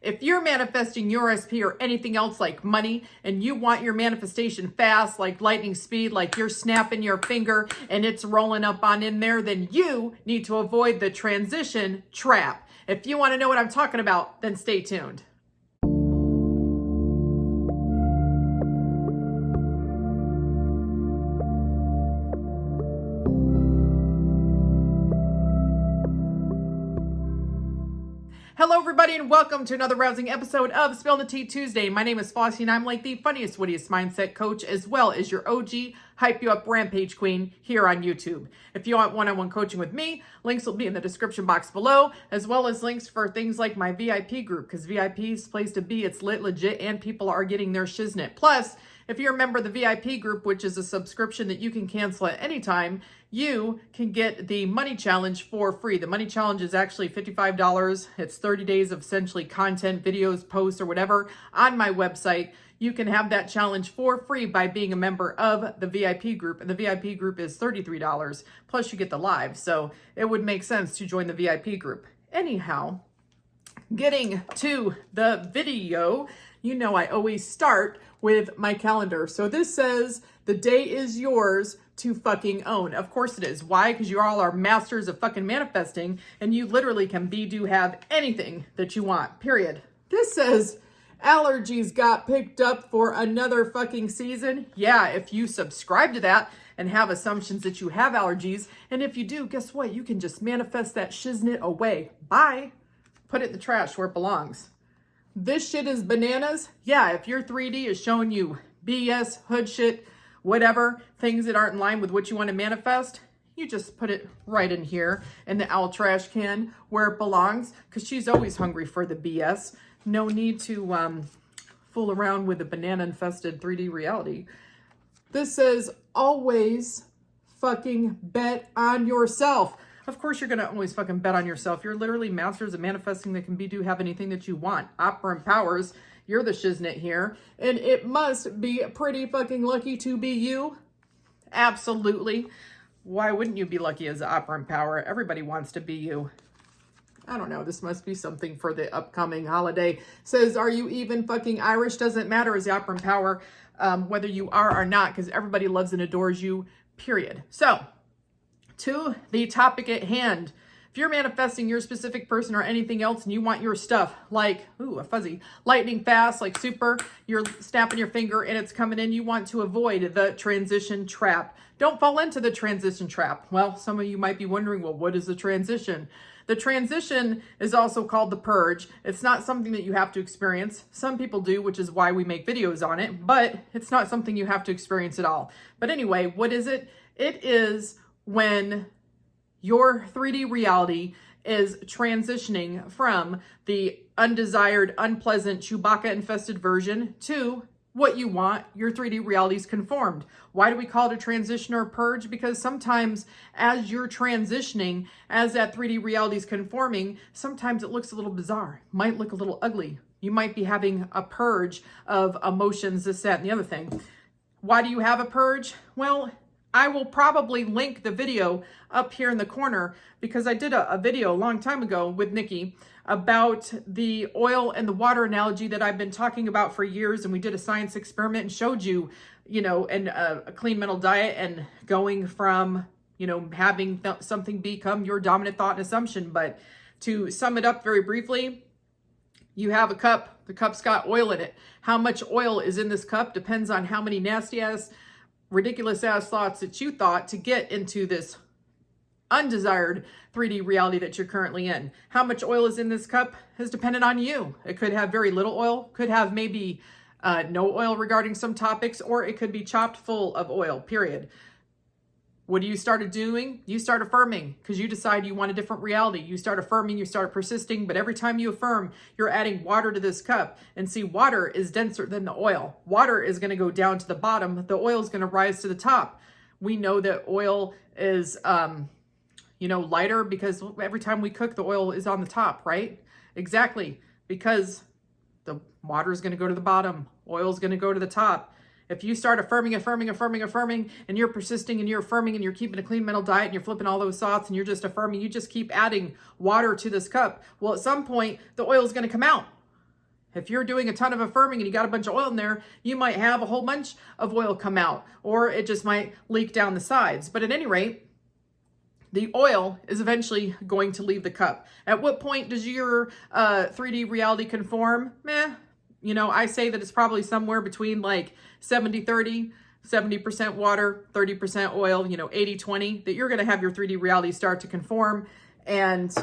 If you're manifesting your SP or anything else like money and you want your manifestation fast, like lightning speed, like you're snapping your finger and it's rolling up on in there, then you need to avoid the transition trap. If you want to know what I'm talking about, then stay tuned. Hello everybody and welcome to another rousing episode of Spill the Tea Tuesday. My name is Flossie and I'm like the funniest, wittiest mindset coach as well as your OG hype you up rampage queen here on YouTube. If you want one-on-one coaching with me, links will be in the description box below, as well as links for things like my VIP group, because VIP's place to be. It's lit, legit, and people are getting their shiznit. Plus, if you're a member of the VIP group, which is a subscription that you can cancel at any time, you can get the money challenge for free. The money challenge is actually $55. It's 30 days of essentially content, videos, posts, or whatever on my website. You can have that challenge for free by being a member of the VIP group. And the VIP group is $33. Plus you get the live. So it would make sense to join the VIP group. Anyhow, getting to the video, you know I always start with my calendar. So this says the day is yours to fucking own. Of course it is. Why? Because you all are masters of fucking manifesting and you literally can be, do, have anything that you want, period. This says allergies got picked up for another fucking season. Yeah, if you subscribe to that and have assumptions that you have allergies, and if you do, guess what? You can just manifest that shiznit away. Bye. Put it in the trash where it belongs. This shit is bananas. Yeah, if your 3D is showing you BS, hood shit, whatever, things that aren't in line with what you want to manifest, you just put it right in here in the owl trash can where it belongs, because she's always hungry for the BS. No need to fool around with a banana-infested 3D reality. This says, always fucking bet on yourself. Of course you're going to always fucking bet on yourself. You're literally masters of manifesting that can be, do, have anything that you want. Operant powers, you're the shiznit here. And it must be pretty fucking lucky to be you. Absolutely. Why wouldn't you be lucky as operant power? Everybody wants to be you. I don't know. This must be something for the upcoming holiday. Says, are you even fucking Irish? Doesn't matter as the operant power, whether you are or not, because everybody loves and adores you, period. So, to the topic at hand. If you're manifesting your specific person or anything else and you want your stuff like, ooh, a fuzzy, lightning fast, like super, you're snapping your finger and it's coming in, you want to avoid the transition trap. Don't fall into the transition trap. Well, some of you might be wondering, well, what is the transition? The transition is also called the purge. It's not something that you have to experience. Some people do, which is why we make videos on it, but it's not something you have to experience at all. But anyway, what is it? It is when your 3D reality is transitioning from the undesired, unpleasant, Chewbacca-infested version to what you want, your 3D reality's conformed. Why do we call it a transition or a purge? Because sometimes as you're transitioning, as that 3D reality's conforming, sometimes it looks a little bizarre, might look a little ugly. You might be having a purge of emotions, this, that, and the other thing. Why do you have a purge? Well, I will probably link the video up here in the corner because I did a video a long time ago with Nikki about the oil and the water analogy that I've been talking about for years. And we did a science experiment and showed you, and a clean mental diet and going from, having something become your dominant thought and assumption. But to sum it up very briefly, you have a cup, the cup's got oil in it. How much oil is in this cup depends on how many nasty ass, ridiculous ass thoughts that you thought to get into this undesired 3D reality that you're currently in. How much oil is in this cup is dependent on you. It could have very little oil, could have maybe no oil regarding some topics, or it could be chopped full of oil, period. What do you start doing? You start affirming because you decide you want a different reality. You start affirming, you start persisting, but every time you affirm, you're adding water to this cup. And see, water is denser than the oil. Water is going to go down to the bottom. The oil is going to rise to the top. We know that oil is, lighter because every time we cook, the oil is on the top, right? Exactly. Because the water is going to go to the bottom. Oil is going to go to the top. If you start affirming, and you're persisting and you're affirming and you're keeping a clean mental diet and you're flipping all those thoughts and you're just affirming, you just keep adding water to this cup. Well, at some point, the oil is going to come out. If you're doing a ton of affirming and you got a bunch of oil in there, you might have a whole bunch of oil come out, or it just might leak down the sides. But at any rate, the oil is eventually going to leave the cup. At what point does your 3D reality conform? You know, I say that it's probably somewhere between like 70-30, 70% water, 30% oil, you know, 80-20, that you're going to have your 3D reality start to conform and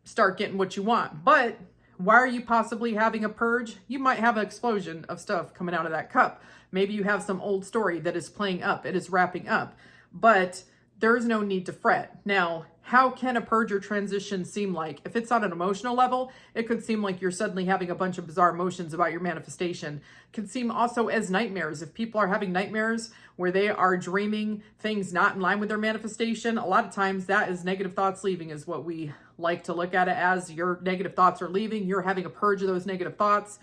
start getting what you want. But why are you possibly having a purge? You might have an explosion of stuff coming out of that cup. Maybe you have some old story that is playing up, it is wrapping up, but there is no need to fret. Now, how can a purge or transition seem like? If it's on an emotional level, it could seem like you're suddenly having a bunch of bizarre emotions about your manifestation. It can seem also as nightmares. If people are having nightmares where they are dreaming things not in line with their manifestation, a lot of times that is negative thoughts leaving, is what we like to look at it as. Your negative thoughts are leaving. You're having a purge of those negative thoughts,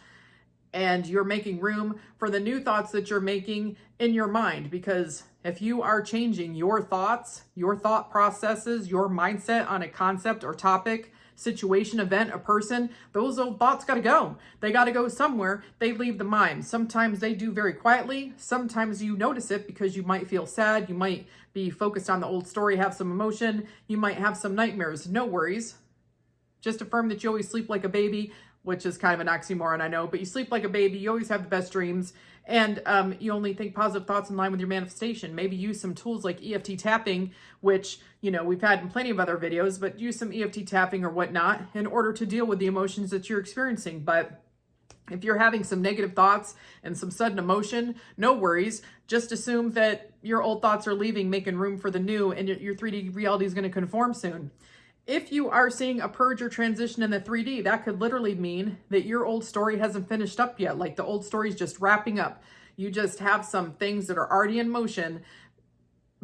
and you're making room for the new thoughts that you're making in your mind. Because if you are changing your thoughts, your thought processes, your mindset on a concept or topic, situation, event, a person, those old thoughts got to go. They got to go somewhere. They leave the mind. Sometimes they do very quietly. Sometimes you notice it because you might feel sad. You might be focused on the old story, have some emotion. You might have some nightmares. No worries. Just affirm that you always sleep like a baby, which is kind of an oxymoron, I know, but you sleep like a baby, you always have the best dreams, and you only think positive thoughts in line with your manifestation. Maybe use some tools like EFT tapping, which, you know, we've had in plenty of other videos, but use some EFT tapping or whatnot in order to deal with the emotions that you're experiencing. But if you're having some negative thoughts and some sudden emotion, no worries. Just assume that your old thoughts are leaving, making room for the new, and your 3D reality is going to conform soon. If you are seeing a purge or transition in the 3D, that could literally mean that your old story hasn't finished up yet. Like the old story is just wrapping up. You just have some things that are already in motion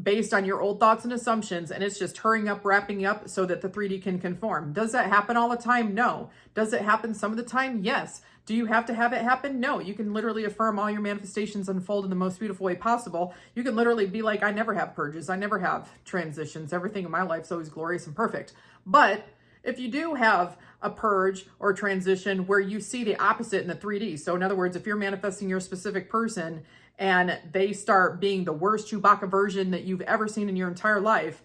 based on your old thoughts and assumptions, and it's just hurrying up, wrapping up so that the 3D can conform. Does that happen all the time? No. Does it happen some of the time? Yes. Do you have to have it happen? No. You can literally affirm all your manifestations unfold in the most beautiful way possible. You can literally be like, I never have purges. I never have transitions. Everything in my life is always glorious and perfect. But if you do have a purge or transition where you see the opposite in the 3D, so in other words, if you're manifesting your specific person and they start being the worst Chewbacca version that you've ever seen in your entire life,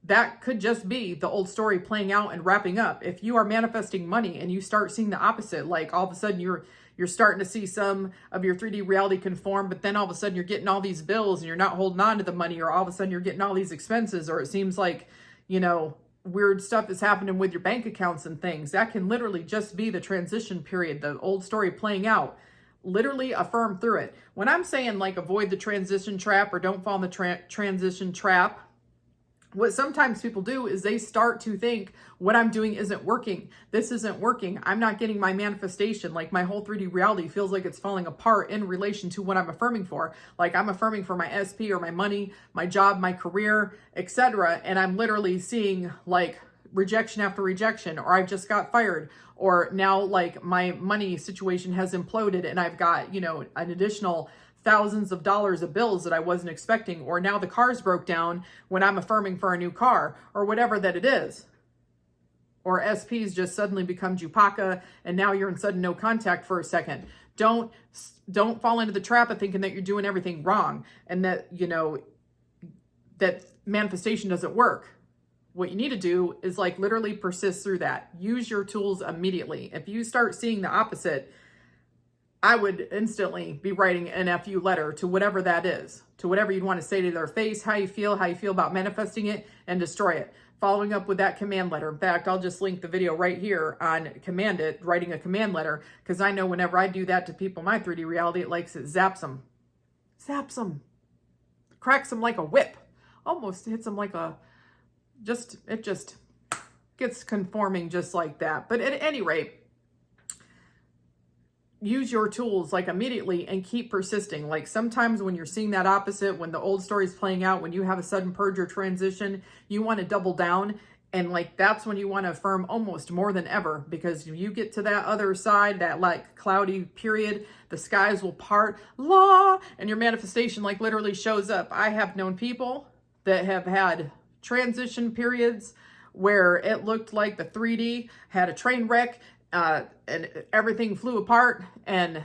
that could just be the old story playing out and wrapping up. If you are manifesting money and you start seeing the opposite, like all of a sudden you're starting to see some of your 3D reality conform, but then all of a sudden you're getting all these bills and you're not holding on to the money, or all of a sudden you're getting all these expenses, or it seems like, you know, weird stuff is happening with your bank accounts and things. That can literally just be the transition period, the old story playing out. Literally affirm through it. When I'm saying like avoid the transition trap or don't fall in the transition trap, what sometimes people do is they start to think what I'm doing isn't working. This isn't working. I'm not getting my manifestation. Like my whole 3D reality feels like it's falling apart in relation to what I'm affirming for. Like I'm affirming for my SP or my money, my job, my career, etc. And I'm literally seeing like rejection after rejection, or I just got fired, or now like my money situation has imploded and I've got, you know, an additional thousands of dollars of bills that I wasn't expecting, or now the car's broke down when I'm affirming for a new car, or whatever that it is. Or SPs just suddenly become Chewbacca and now you're in sudden no contact for a second. Don't fall into the trap of thinking that you're doing everything wrong and that, you know, that manifestation doesn't work. What you need to do is like literally persist through that. Use your tools immediately. If you start seeing the opposite, I would instantly be writing an FU letter to whatever that is, to whatever you'd want to say to their face, how you feel about manifesting it, and destroy it. Following up with that command letter. In fact, I'll just link the video right here on command it, writing a command letter, because I know whenever I do that to people in my 3D reality, it zaps them. Zaps them. Cracks them like a whip. Almost hits them like it just gets conforming just like that. But at any rate, use your tools like immediately and keep persisting. Like sometimes when you're seeing that opposite, when the old story is playing out, when you have a sudden purge or transition, you want to double down. And like, that's when you want to affirm almost more than ever, because you get to that other side, that like cloudy period, the skies will part, and your manifestation like literally shows up. I have known people that have had transition periods where it looked like the 3D had a train wreck and everything flew apart, and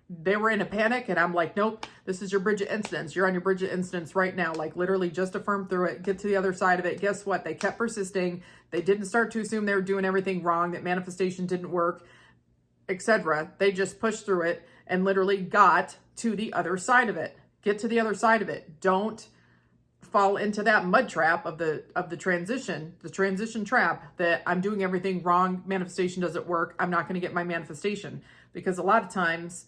they were in a panic, and I'm like, nope, this is your bridge of incidents. You're on your bridge of incidents right now. Like, literally just affirm through it, get to the other side of it. Guess what? They kept persisting. They didn't start to assume they were doing everything wrong, that manifestation didn't work, etc. They just pushed through it and literally got to the other side of it. Get to the other side of it. Don't fall into that mud trap of the transition trap, that I'm doing everything wrong, manifestation doesn't work, I'm not going to get my manifestation. Because a lot of times,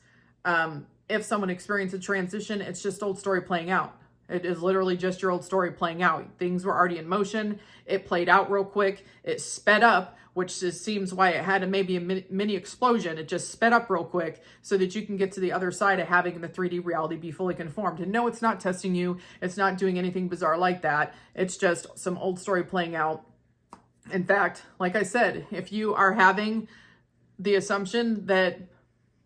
if someone experiences a transition, it's just old story playing out. It is literally just your old story playing out. Things were already in motion. It played out real quick. It sped up, which just seems why it had maybe a mini explosion. It just sped up real quick so that you can get to the other side of having the 3D reality be fully conformed. And no, it's not testing you. It's not doing anything bizarre like that. It's just some old story playing out. In fact, like I said, if you are having the assumption that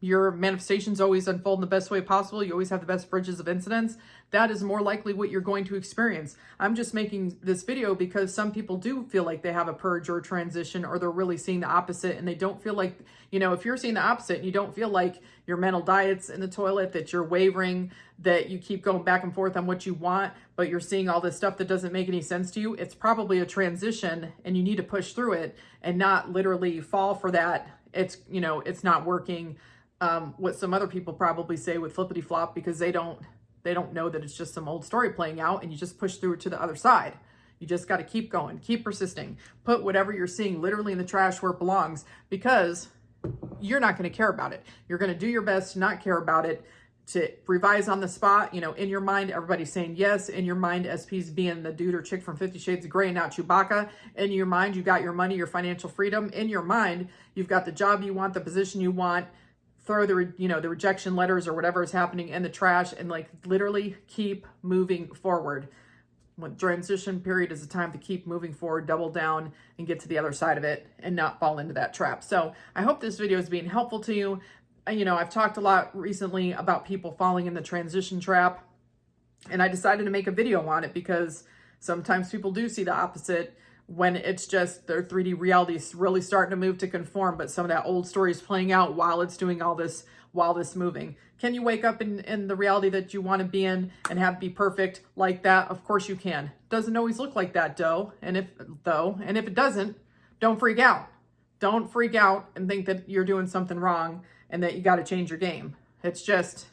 your manifestations always unfold in the best way possible, you always have the best bridges of incidents, that is more likely what you're going to experience. I'm just making this video because some people do feel like they have a purge or a transition, or they're really seeing the opposite, and they don't feel like, you know, if you're seeing the opposite and you don't feel like your mental diet's in the toilet, that you're wavering, that you keep going back and forth on what you want, but you're seeing all this stuff that doesn't make any sense to you, it's probably a transition, and you need to push through it and not literally fall for that. It's, you know, it's not working. What some other people probably say with flippity flop, because they don't know that it's just some old story playing out, and you just push through it to the other side. You just got to keep going, keep persisting, put whatever you're seeing literally in the trash where it belongs, because you're not going to care about it. You're going to do your best to not care about it, to revise on the spot. You know, in your mind, everybody's saying yes. In your mind, SP's being the dude or chick from 50 Shades of Grey, not Chewbacca. In your mind, you got your money, your financial freedom. In your mind, you've got the job you want, the position you want. Throw the rejection letters or whatever is happening in the trash, and like literally keep moving forward. When transition period is a time to keep moving forward, double down, and get to the other side of it and not fall into that trap. So I hope this video is being helpful to you. You know, I've talked a lot recently about people falling in the transition trap, and I decided to make a video on it because sometimes people do see the opposite, when it's just their 3D reality is really starting to move to conform, but some of that old story is playing out while it's doing all this, while this moving. Can you wake up in the reality that you want to be in and have be perfect like that? Of course you can. Doesn't always look like that, though. And if it doesn't, don't freak out. Don't freak out and think that you're doing something wrong and that you got to change your game. It's just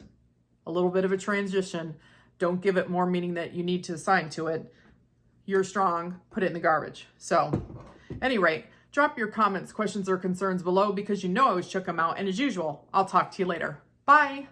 a little bit of a transition. Don't give it more meaning that you need to assign to it. You're strong, put it in the garbage. So, at any rate, drop your comments, questions, or concerns below, because you know I always check them out. And as usual, I'll talk to you later. Bye.